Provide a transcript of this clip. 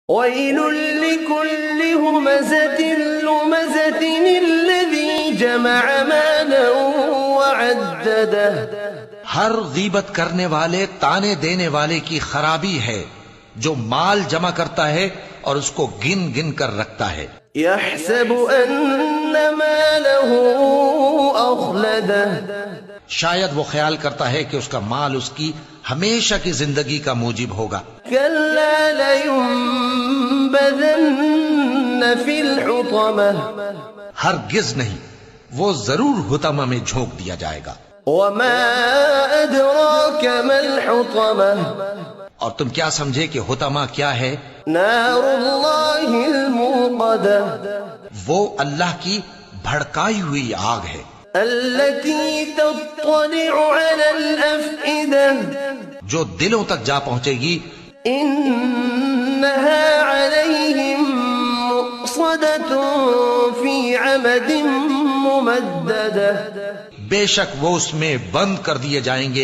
ويل لكل همزة لمزة الذي جمع مالا وعدده. ہر غیبت کرنے والے تانے دینے والے کی خرابی ہے جو مال جمع کرتا ہے اور اس کو گن گن کر رکھتا ہے. يحسب أن ماله أخلده. شاید وہ خیال کرتا ہے کہ اس کا مال اس کی ہمیشہ کی زندگی کا موجب ہوگا. كلا لينبذن في الحطمة. ہرگز نہیں، وہ ضرور حطمہ میں جھونک دیا جائے گا. وما أدراك ما الحطمة. اور تم کیا سمجھے کہ حطمہ کیا ہے؟ نار الله الموقدة. وہ اللہ کی بھڑکائی ہوئی آگ ہے التي تطلع على الأفئدة. جو دلوں تک جا پہنچے گی. إنها عليهم مؤصدة في عمد ممددة. بے شک وہ اس میں بند کر دیے جائیں گے